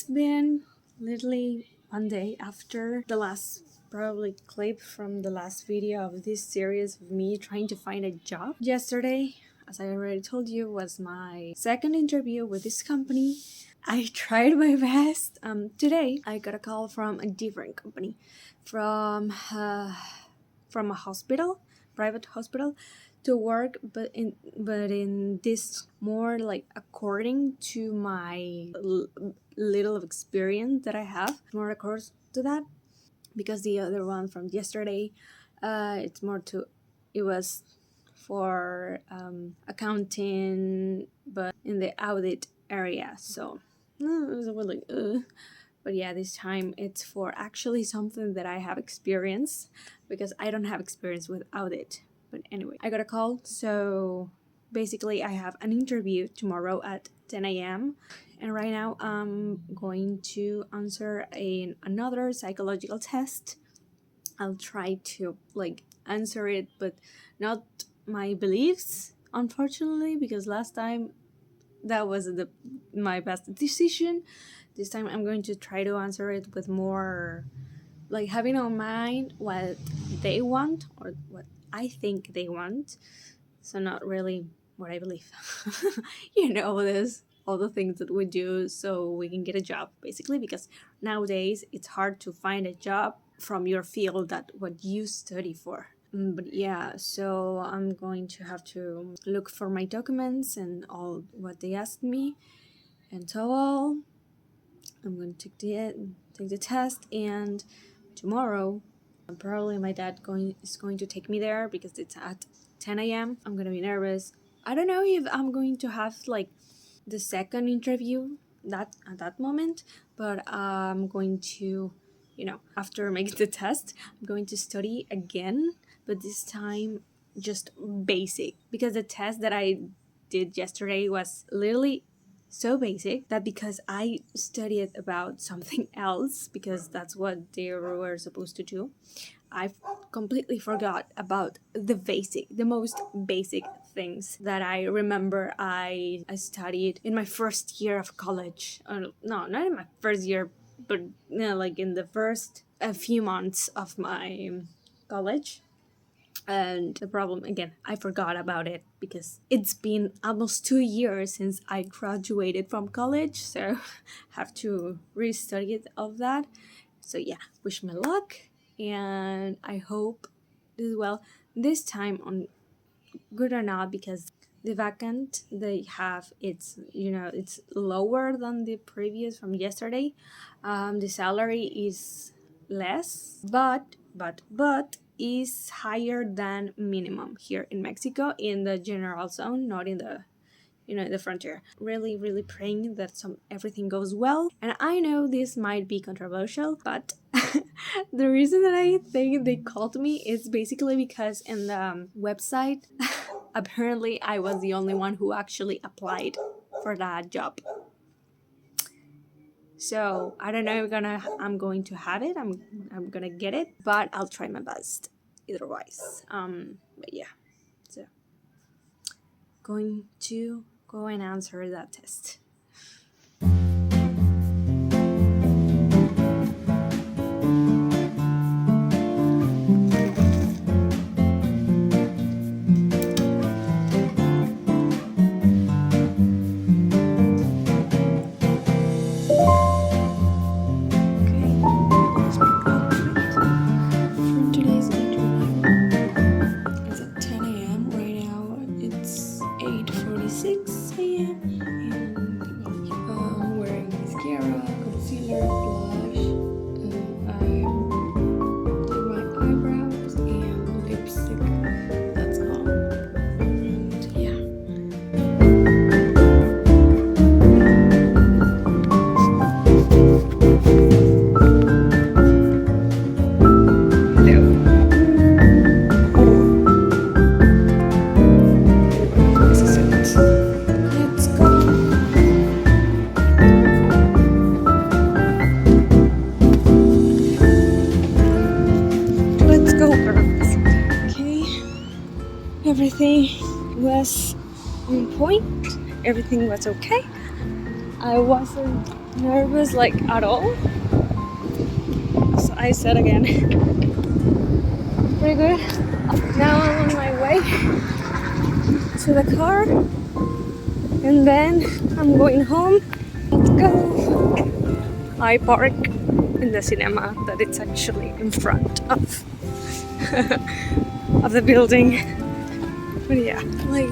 It's been literally one day after the last probably clip from the last video of this series of me trying to find a job. Yesterday, as I already told you, was my second interview with this company. I tried my best. Today I got a call from a different company, from a hospital, private hospital, to work, but in this more like according to my little of experience that I have, more according to that, because the other one from yesterday, it was for accounting, but in the audit area. So it was really but yeah, this time it's for actually something that I have experience, because I don't have experience with audit. But anyway, I got a call. So basically I have an interview tomorrow at 10 a.m. And right now I'm going to answer another psychological test. I'll try to answer it, but not my beliefs, unfortunately, because last time that was my best decision. This time I'm going to try to answer it with more having on mind what they want or what I think they want. So not really what I believe. All the things that we do so we can get a job, basically, because nowadays it's hard to find a job from your field, that what you study for. But yeah, so I'm going to have to look for my documents and all what they asked me, and so all. I'm going to take the test, and tomorrow probably my dad is going to take me there because it's at 10 a.m. I'm gonna be nervous. I don't know if I'm going to have the second interview at that moment, but I'm going to, after making the test, I'm going to study again, but this time just basic, because the test that I did yesterday was literally so basic that because I studied about something else, because that's what they were supposed to do, I completely forgot about the most basic things that I remember I studied in my first year of college. No, not in my first year, but in the first a few months of my college. And the problem, again, I forgot about it because it's been almost 2 years since I graduated from college, so have to restudy it of that. So yeah, wish me luck, and I hope this time on good or not, because the vacant they have, it's lower than the previous from yesterday. The salary is less, but is higher than minimum here in Mexico, in the general zone, not in the the frontier. Really, really praying that everything goes well. And I know this might be controversial, but the reason that I think they called me is basically because in the website, apparently I was the only one who actually applied for that job. So I don't know if I'm going to have it. I'm gonna get it, but I'll try my best otherwise. But yeah, so going to go and answer that test. Everything was on point. Everything was okay. I wasn't nervous like at all. So I said again, pretty good. Now I'm on my way to the car and then I'm going home. Let's go. I park in the cinema that it's actually in front of of the building. But yeah, like,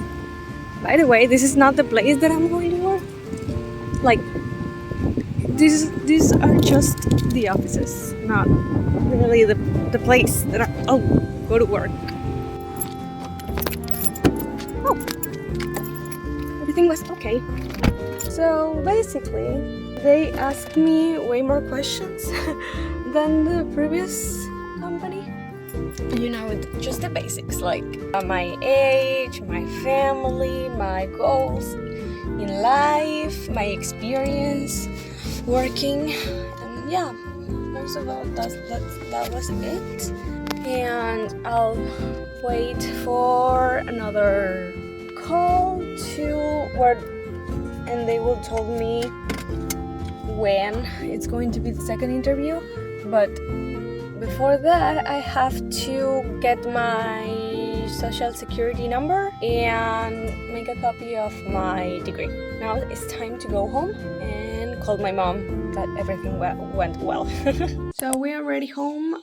by the way, this is not the place that I'm going to work. Like, these are just the offices, not really the place that I'll go to work. Oh, everything was okay. So basically, they asked me way more questions than the previous company. You know, just the basics like my age, my family, my goals in life, my experience working, and yeah, most of all, that was it. And I'll wait for another call to where, and they will tell me when it's going to be the second interview. But before that, I have to get my social security number and make a copy of my degree. Now it's time to go home and call my mom that everything went well. So we are already home.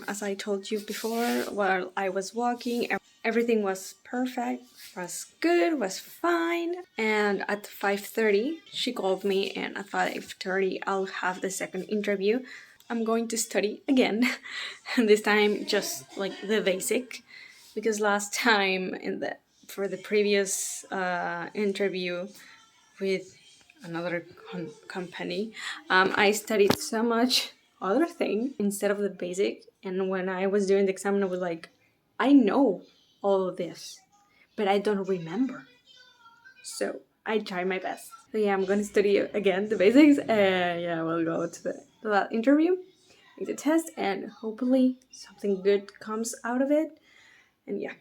As I told you before, while I was walking, everything was perfect, was good, was fine. And at 5:30, she called me, and at 5:30, I'll have the second interview. I'm going to study again, and this time just like the basic, because last time for the previous interview with another company, I studied so much other thing instead of the basic, and when I was doing the exam, I was like, I know all of this, but I don't remember. So I try my best. So yeah, I'm gonna study again the basics, and yeah, we'll go to that interview, make the test, and hopefully something good comes out of it. And yeah.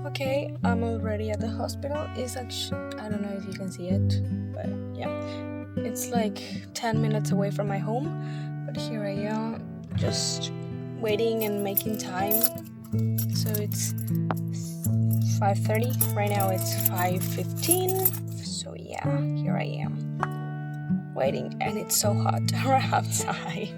Okay, I'm already at the hospital. It's actually, I don't know if you can see it, but yeah, it's like 10 minutes away from my home. But here I am, just waiting and making time. So it's 5:30. Right now it's 5:15. So yeah, here I am waiting, and it's so hot outside.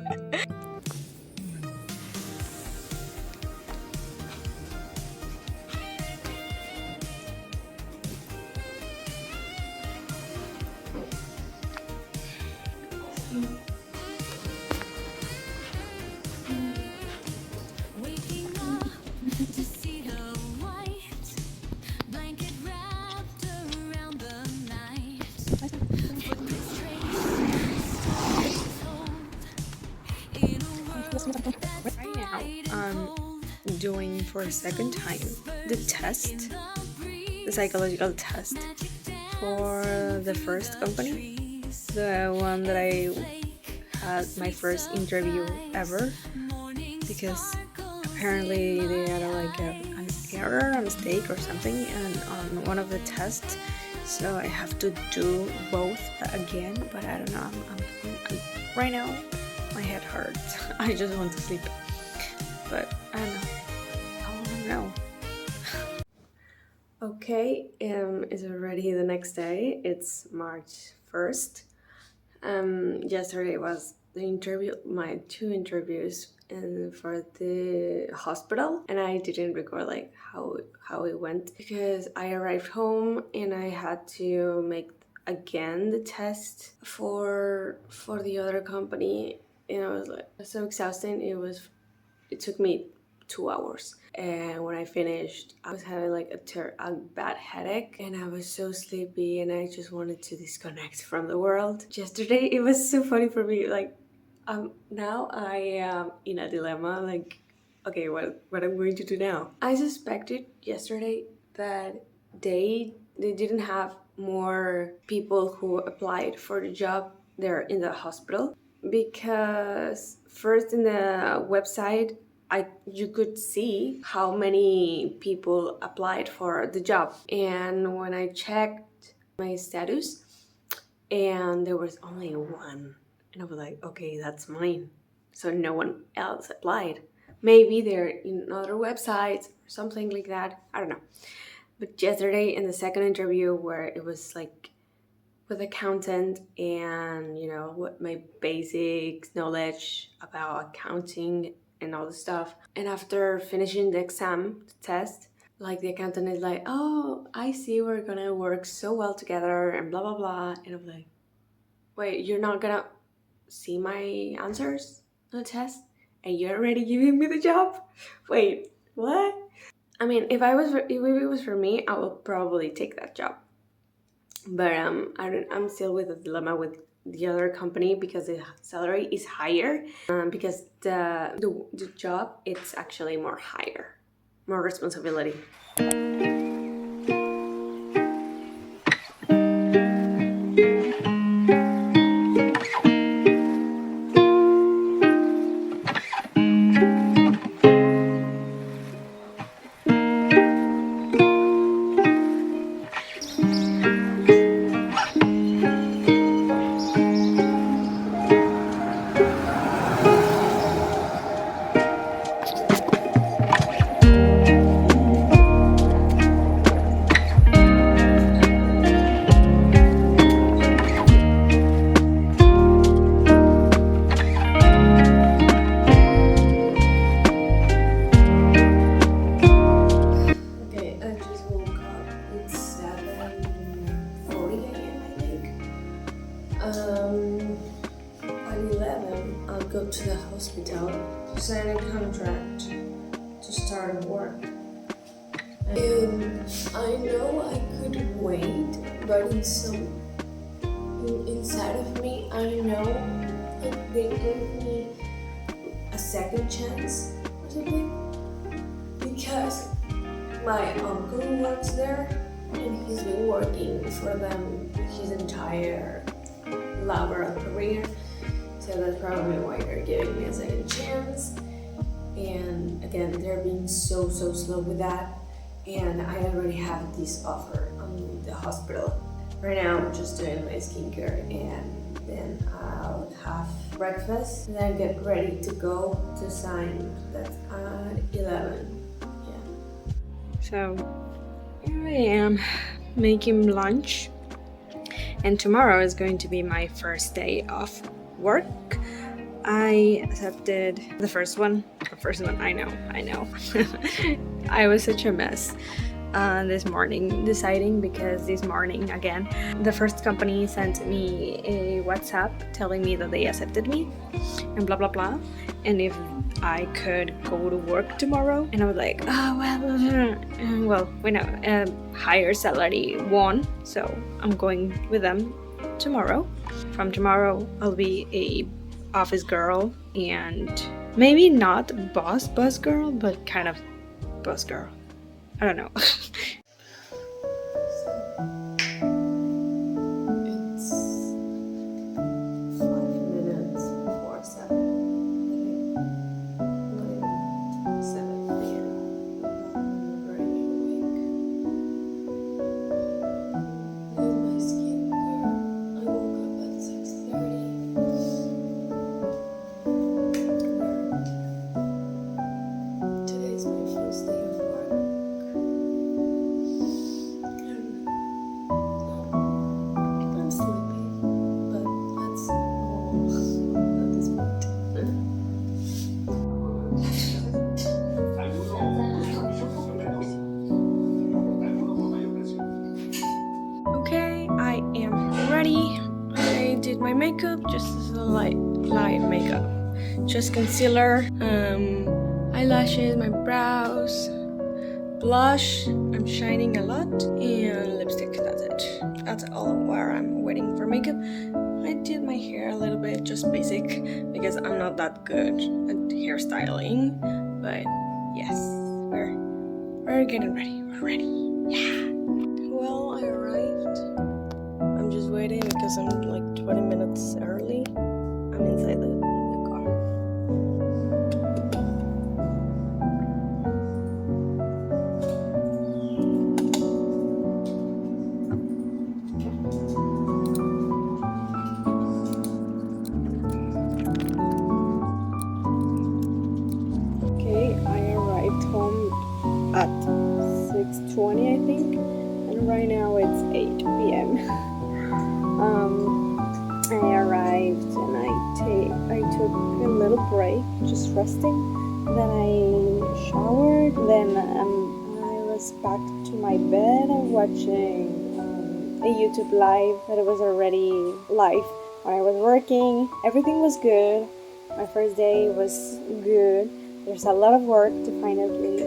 Right now, I'm doing for a second time the test, the psychological test for the first company, the one that I had my first interview ever, because apparently they had an error, a mistake or something on one of the tests, so I have to do both again. But I don't know, I'm right now my head hurts. I just want to sleep, but I don't know. I don't know. Okay, it's already the next day. It's March 1st. Yesterday was the interview, my two interviews, and for the hospital, and I didn't record like how it went because I arrived home and I had to make again the test for the other company, and I was like so exhausting. It took me 2 hours, and when I finished, I was having like a bad headache, and I was so sleepy, and I just wanted to disconnect from the world. Yesterday, it was so funny for me. Like, now I am in a dilemma. Like, okay, what I'm going to do now? I suspected yesterday that they didn't have more people who applied for the job there in the hospital, because first in the website you could see how many people applied for the job. And when I checked my status, and there was only one, and I was like, okay, that's mine. So no one else applied. Maybe they're in other websites or something like that. I don't know. But yesterday in the second interview, where it was like with accountant and what my basic knowledge about accounting and all the stuff, and after finishing the exam, the test, like the accountant is like, oh, I see we're gonna work so well together and blah blah blah, and I'm like, wait, you're not gonna see my answers on the test and you're already giving me the job? Wait, what? I mean, if it was for me, I would probably take that job. But I'm still with a dilemma with the other company because the salary is higher, because the job, it's actually more higher, more responsibility. At 11, I'll go to the hospital to sign a contract to start work. And I know I could wait, but inside of me, I know that they gave me a second chance or something, because my uncle works there and he's been working for them his entire laboral career, so that's probably why they're giving me a second chance. And again, they're being so slow with that, and I already have this offer on the hospital. Right now I'm just doing my skincare, and then I'll have breakfast and then get ready to go to sign. That's at 11. Yeah. So here I am making lunch, and tomorrow is going to be my first day of work. I accepted the first one, I know. I was such a mess this morning deciding, because this morning again the first company sent me a WhatsApp telling me that they accepted me and blah blah blah, and if I could go to work tomorrow. And I was like, well, we know higher salary won, so I'm going with them tomorrow. From tomorrow I'll be a office girl, and maybe not boss girl, but kind of boss girl. I don't know. It's 5 minutes before 7. Like 7 p.m. I'm very awake. Doing my skincare. I woke up at 6:30. Today's my first day of work. I'm sleepy, but that's normal at this point. Okay, I am ready. I did my makeup, just as a light makeup. Just concealer, eyelashes, my brows, blush, I'm shining a lot, and lipstick. That's it. That's all where I'm waiting for makeup. I did my hair a little bit, just basic, because I'm not that good at hairstyling. But yes, we're getting ready. We're ready. Yeah. Well, I arrived. I'm just waiting because I'm like 20 minutes early. I'm inside the car. 6:20, I think, and right now it's 8 p.m. I arrived and I took a little break, just resting. Then I showered. Then I was back to my bed and watching a YouTube live that was already live when I was working. Everything was good. My first day was good. There's a lot of work to finally.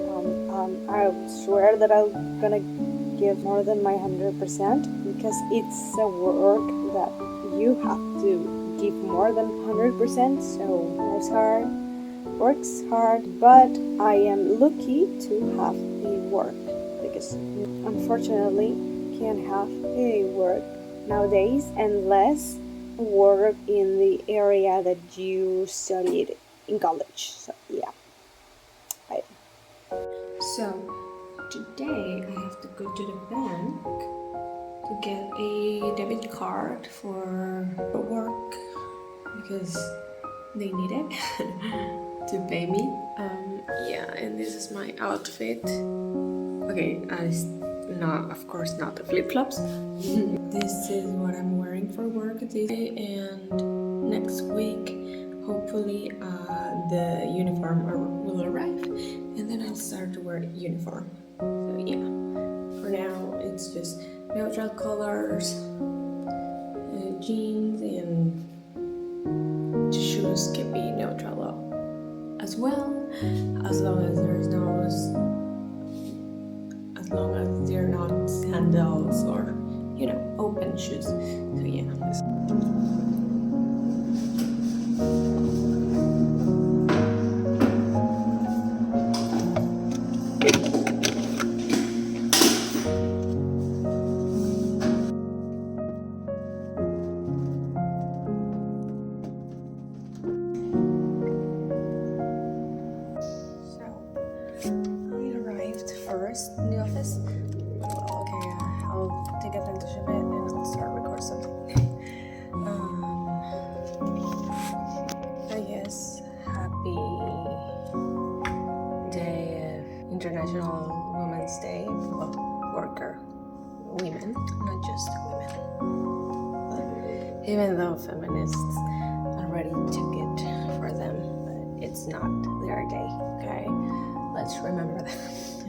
I swear that I'm gonna give more than my 100% because it's a work that you have to give more than 100%. So it's hard, works hard, but I am lucky to have a work because unfortunately can't have a work nowadays unless work in the area that you studied in college. So yeah. So today I have to go to the bank to get a debit card for work because they need it to pay me. Yeah, and this is my outfit. Okay, not, of course, not the flip-flops. This is what I'm wearing for work today, and next week hopefully the uniform will arrive, and then I'll start to wear uniform. So yeah, for now it's just neutral colors, jeans, and shoes can be neutral as well, as long as they're not sandals or open shoes. So yeah. First in the office. Well, okay, I'll take advantage of it and I'll start record something. I guess happy day of International Women's Day. Well, worker women, not just women. But even though feminists already took it for them, but it's not their day. Okay, let's remember that.